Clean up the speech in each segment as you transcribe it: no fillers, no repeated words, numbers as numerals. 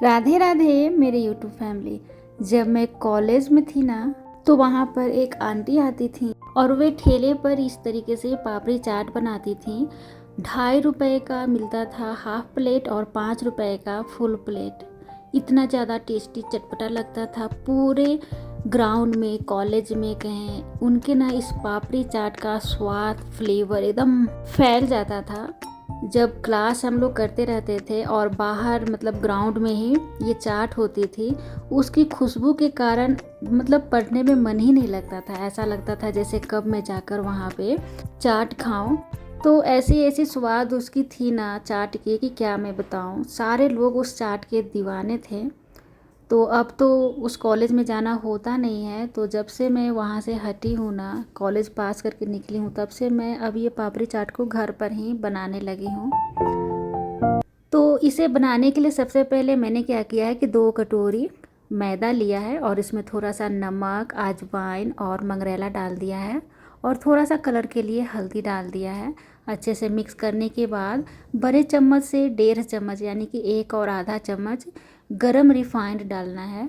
राधे राधे मेरे YouTube family. जब मैं कॉलेज में थी ना, तो वहाँ पर एक आंटी आती थी और वे ठेले पर इस तरीके से पापड़ी चाट बनाती थी। 2.5 रुपए का मिलता था हाफ प्लेट और 5 रुपए का फुल प्लेट। इतना ज़्यादा टेस्टी चटपटा लगता था। पूरे ग्राउंड में, कॉलेज में कहें, उनके ना इस पापड़ी चाट का स्वाद, फ्लेवर एकदम फैल जाता था। जब क्लास हम लोग करते रहते थे और बाहर मतलब ग्राउंड में ही ये चाट होती थी, उसकी खुशबू के कारण मतलब पढ़ने में मन ही नहीं लगता था। ऐसा लगता था जैसे कब मैं जाकर वहाँ पे चाट खाऊं। तो ऐसी ऐसी स्वाद उसकी थी ना चाट की कि क्या मैं बताऊं। सारे लोग उस चाट के दीवाने थे। तो अब तो उस कॉलेज में जाना होता नहीं है। तो जब से मैं वहाँ से हटी हूँ ना, कॉलेज पास करके निकली हूँ, तब से मैं अब ये पापड़ी चाट को घर पर ही बनाने लगी हूँ। तो इसे बनाने के लिए सबसे पहले मैंने क्या किया है कि 2 कटोरी मैदा लिया है और इसमें थोड़ा सा नमक, अजवाइन और मंगरेला डाल दिया है और थोड़ा सा कलर के लिए हल्दी डाल दिया है। अच्छे से मिक्स करने के बाद बड़े चम्मच से 1.5 चम्मच यानी कि 1 और आधा चम्मच गरम रिफाइंड डालना है।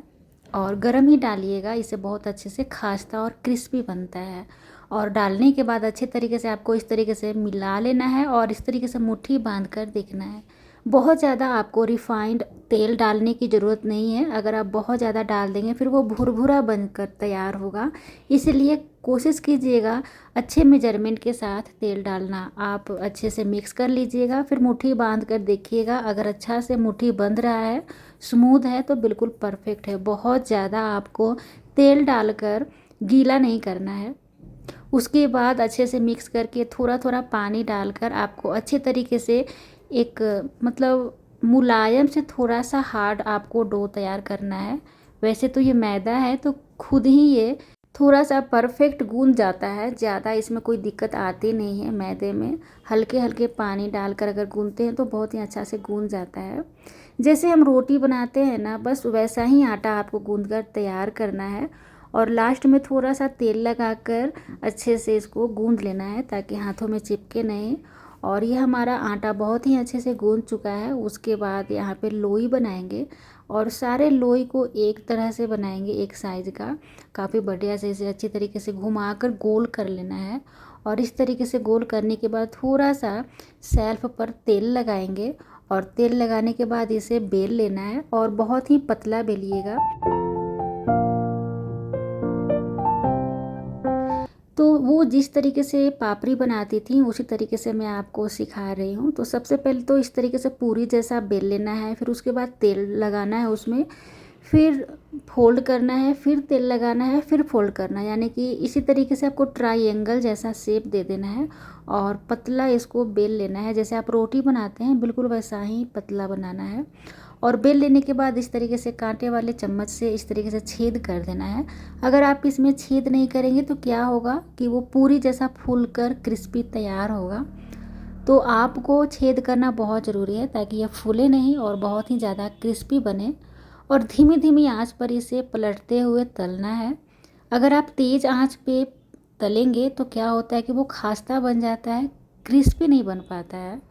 और गरम ही डालिएगा, इससे बहुत अच्छे से खास्ता और क्रिस्पी बनता है। और डालने के बाद अच्छे तरीके से आपको इस तरीके से मिला लेना है और इस तरीके से मुट्ठी बांध कर देखना है। बहुत ज़्यादा आपको रिफाइंड तेल डालने की ज़रूरत नहीं है। अगर आप बहुत ज़्यादा डाल देंगे फिर वो भुरभुरा बनकर तैयार होगा। इसलिए कोशिश कीजिएगा अच्छे मेजरमेंट के साथ तेल डालना। आप अच्छे से मिक्स कर लीजिएगा, फिर मुट्ठी बांध कर देखिएगा। अगर अच्छा से मुट्ठी बंध रहा है, स्मूथ है, तो बिल्कुल परफेक्ट है। बहुत ज़्यादा आपको तेल डालकर गीला नहीं करना है। उसके बाद अच्छे से मिक्स करके थोड़ा थोड़ा पानी डालकर आपको अच्छे तरीके से एक मतलब मुलायम से थोड़ा सा हार्ड आपको डो तैयार करना है। वैसे तो ये मैदा है तो खुद ही ये थोड़ा सा परफेक्ट गूंद जाता है। ज़्यादा इसमें कोई दिक्कत आती नहीं है मैदे में। हल्के हल्के पानी डालकर अगर गूंदते हैं तो बहुत ही अच्छा से गूंद जाता है। जैसे हम रोटी बनाते हैं ना, बस वैसा ही आटा आपको गूंद कर तैयार करना है। और लास्ट में थोड़ा सा तेल लगाकर अच्छे से इसको गूंद लेना है ताकि हाथों में चिपके नहीं। और ये हमारा आटा बहुत ही अच्छे से गूंद चुका है। उसके बाद यहाँ पे लोई बनाएंगे और सारे लोई को एक तरह से बनाएंगे, एक साइज का। काफ़ी बढ़िया से इसे अच्छी तरीके से घुमाकर गोल कर लेना है। और इस तरीके से गोल करने के बाद थोड़ा सा सेल्फ पर तेल लगाएंगे और तेल लगाने के बाद इसे बेल लेना है और बहुत ही पतला बेलिएगा। तो वो जिस तरीके से पापड़ी बनाती थी उसी तरीके से मैं आपको सिखा रही हूँ। तो सबसे पहले तो इस तरीके से पूरी जैसा बेल लेना है, फिर उसके बाद तेल लगाना है उसमें, फिर फोल्ड करना है, फिर तेल लगाना है, फिर फोल्ड करना है। यानी कि इसी तरीके से आपको ट्रायंगल जैसा शेप दे देना है और पतला इसको बेल लेना है। जैसे आप रोटी बनाते हैं बिल्कुल वैसा ही पतला बनाना है। और बेल लेने के बाद इस तरीके से कांटे वाले चम्मच से इस तरीके से छेद कर देना है। अगर आप इसमें छेद नहीं करेंगे तो क्या होगा कि वो पूरी जैसा फूल कर क्रिस्पी तैयार होगा। तो आपको छेद करना बहुत ज़रूरी है ताकि यह फूले नहीं और बहुत ही ज़्यादा क्रिस्पी बने। और धीमी धीमी आंच पर इसे पलटते हुए तलना है। अगर आप तेज़ आंच पे तलेंगे तो क्या होता है कि वो खास्ता बन जाता है, क्रिस्पी नहीं बन पाता है।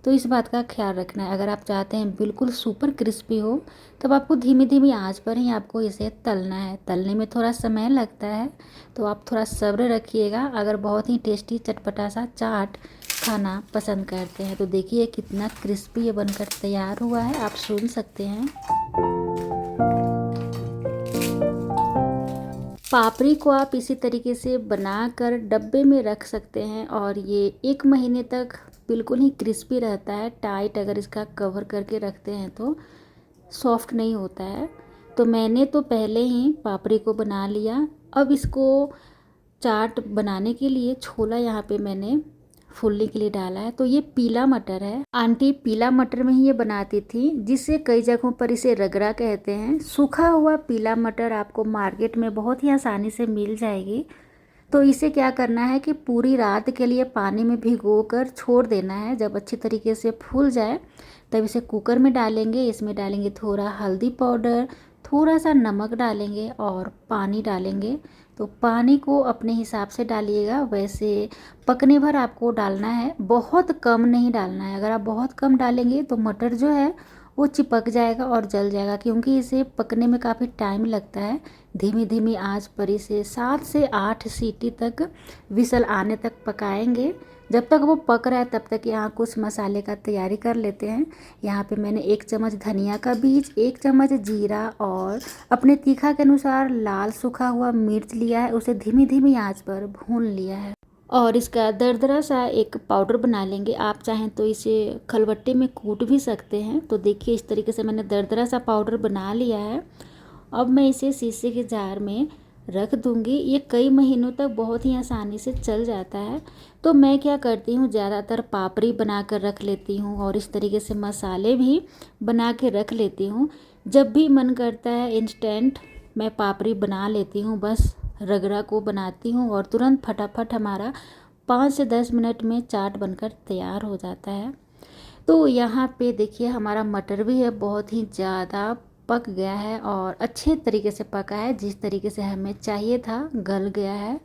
तो इस बात का ख्याल रखना है। अगर आप चाहते हैं बिल्कुल सुपर क्रिस्पी हो, तब आपको धीमी धीमी आंच पर ही आपको इसे तलना है। तलने में थोड़ा समय लगता है, तो आप थोड़ा सब्र रखिएगा। अगर बहुत ही टेस्टी चटपटा सा चाट खाना पसंद करते हैं तो देखिए कितना क्रिस्पी ये बनकर तैयार हुआ है, आप सुन सकते हैं। पापड़ी को आप इसी तरीके से बनाकर डब्बे में रख सकते हैं और ये 1 महीने तक बिल्कुल ही क्रिस्पी रहता है। टाइट अगर इसका कवर करके रखते हैं तो सॉफ्ट नहीं होता है। तो मैंने तो पहले ही पापड़ी को बना लिया। अब इसको चाट बनाने के लिए छोला यहाँ पे मैंने फूलने के लिए डाला है। तो ये पीला मटर है। आंटी पीला मटर में ही ये बनाती थी, जिससे कई जगहों पर इसे रगड़ा कहते हैं। सूखा हुआ पीला मटर आपको मार्केट में बहुत ही आसानी से मिल जाएगी। तो इसे क्या करना है कि पूरी रात के लिए पानी में भिगो कर छोड़ देना है। जब अच्छी तरीके से फूल जाए तब इसे कुकर में डालेंगे। इसमें डालेंगे थोड़ा हल्दी पाउडर, थोड़ा सा नमक डालेंगे और पानी डालेंगे। तो पानी को अपने हिसाब से डालिएगा, वैसे पकने भर आपको डालना है, बहुत कम नहीं डालना है। अगर आप बहुत कम डालेंगे तो मटर जो है वो चिपक जाएगा और जल जाएगा, क्योंकि इसे पकने में काफ़ी टाइम लगता है। धीमी धीमी आंच पर इसे 7 से 8 सीटी तक विसल आने तक पकाएंगे। जब तक वो पक रहा है तब तक यहाँ कुछ मसाले का तैयारी कर लेते हैं। यहाँ पे मैंने 1 चम्मच धनिया का बीज, 1 चम्मच जीरा और अपने तीखा के अनुसार लाल सूखा हुआ मिर्च लिया है, उसे धीमी धीमी आंच पर भून लिया है। और इसका दरदरा सा एक पाउडर बना लेंगे। आप चाहें तो इसे खलबट्टे में कूट भी सकते हैं। तो देखिए इस तरीके से मैंने दरदरा सा पाउडर बना लिया है। अब मैं इसे शीशे के जार में रख दूंगी। ये कई महीनों तक बहुत ही आसानी से चल जाता है। तो मैं क्या करती हूँ, ज़्यादातर पापड़ी बना कर रख लेती हूँ और इस तरीके से मसाले भी बना के रख लेती हूँ। जब भी मन करता है इंस्टेंट मैं पापड़ी बना लेती हूँ, बस रगड़ा को बनाती हूँ और तुरंत फटाफट हमारा 5 से 10 मिनट में चाट बनकर तैयार हो जाता है। तो यहाँ पे देखिए हमारा मटर भी है बहुत ही ज़्यादा पक गया है और अच्छे तरीके से पका है, जिस तरीके से हमें चाहिए था गल गया है।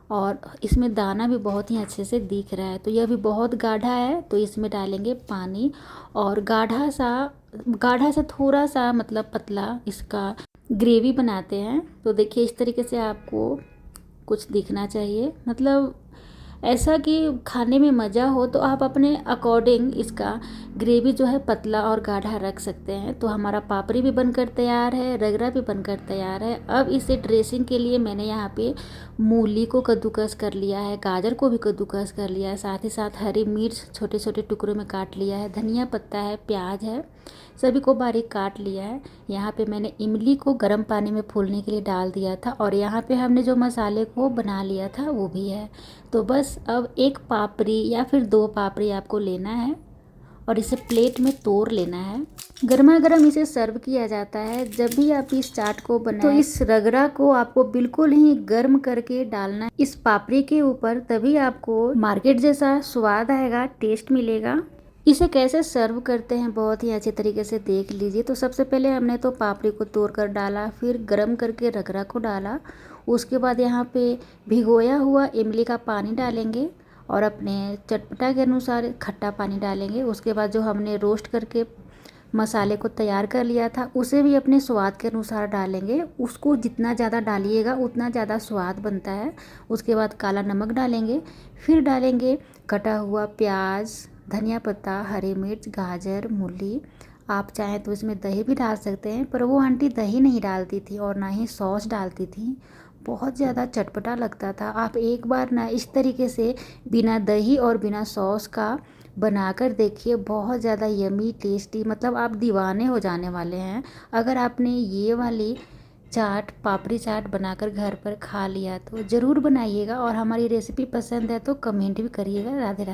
और इसमें दाना भी बहुत ही अच्छे से दिख रहा है। तो यह भी बहुत गाढ़ा है, तो इसमें डालेंगे पानी और गाढ़ा से थोड़ा सा मतलब पतला इसका ग्रेवी बनाते हैं। तो देखिए इस तरीके से आपको कुछ दिखना चाहिए, मतलब ऐसा कि खाने में मज़ा हो। तो आप अपने अकॉर्डिंग इसका ग्रेवी जो है पतला और गाढ़ा रख सकते हैं। तो हमारा पापड़ी भी बनकर तैयार है, रगड़ा भी बनकर तैयार है। अब इसे ड्रेसिंग के लिए मैंने यहाँ पे मूली को कद्दूकस कर लिया है, गाजर को भी कद्दूकस कर लिया है, साथ ही साथ हरी मिर्च छोटे छोटे टुकड़ों में काट लिया है, धनिया पत्ता है, प्याज है, सभी को बारीक काट लिया है। यहाँ पे मैंने इमली को गर्म पानी में फूलने के लिए डाल दिया था और यहाँ पे हमने जो मसाले को बना लिया था वो भी है। तो बस अब 1 पापड़ी या फिर 2 पापड़ी आपको लेना है और इसे प्लेट में तोड़ लेना है। गर्मा गर्म इसे सर्व किया जाता है। जब भी आप इस चाट को बनाएं तो इस रगड़ा को आपको बिल्कुल ही गर्म करके डालना है इस पापड़ी के ऊपर, तभी आपको मार्केट जैसा स्वाद आएगा, टेस्ट मिलेगा। इसे कैसे सर्व करते हैं बहुत ही अच्छे तरीके से देख लीजिए। तो सबसे पहले हमने तो पापड़ी को तोड़ कर डाला, फिर गरम करके रगड़ा को डाला, उसके बाद यहाँ पे भिगोया हुआ इमली का पानी डालेंगे और अपने चटपटा के अनुसार खट्टा पानी डालेंगे। उसके बाद जो हमने रोस्ट करके मसाले को तैयार कर लिया था उसे भी अपने स्वाद के अनुसार डालेंगे। उसको जितना ज़्यादा डालिएगा उतना ज़्यादा स्वाद बनता है। उसके बाद काला नमक डालेंगे, फिर डालेंगे कटा हुआ प्याज, धनिया पत्ता, हरी मिर्च, गाजर, मूली। आप चाहें तो इसमें दही भी डाल सकते हैं, पर वो आंटी दही नहीं डालती थी और ना ही सॉस डालती थी। बहुत ज़्यादा चटपटा लगता था। आप एक बार ना इस तरीके से बिना दही और बिना सॉस का बनाकर देखिए, बहुत ज़्यादा यमी टेस्टी, मतलब आप दीवाने हो जाने वाले हैं। अगर आपने ये वाली चाट पापड़ी चाट बनाकर घर पर खा लिया तो ज़रूर बनाइएगा और हमारी रेसिपी पसंद है तो कमेंट भी करिएगा। राधे राधे।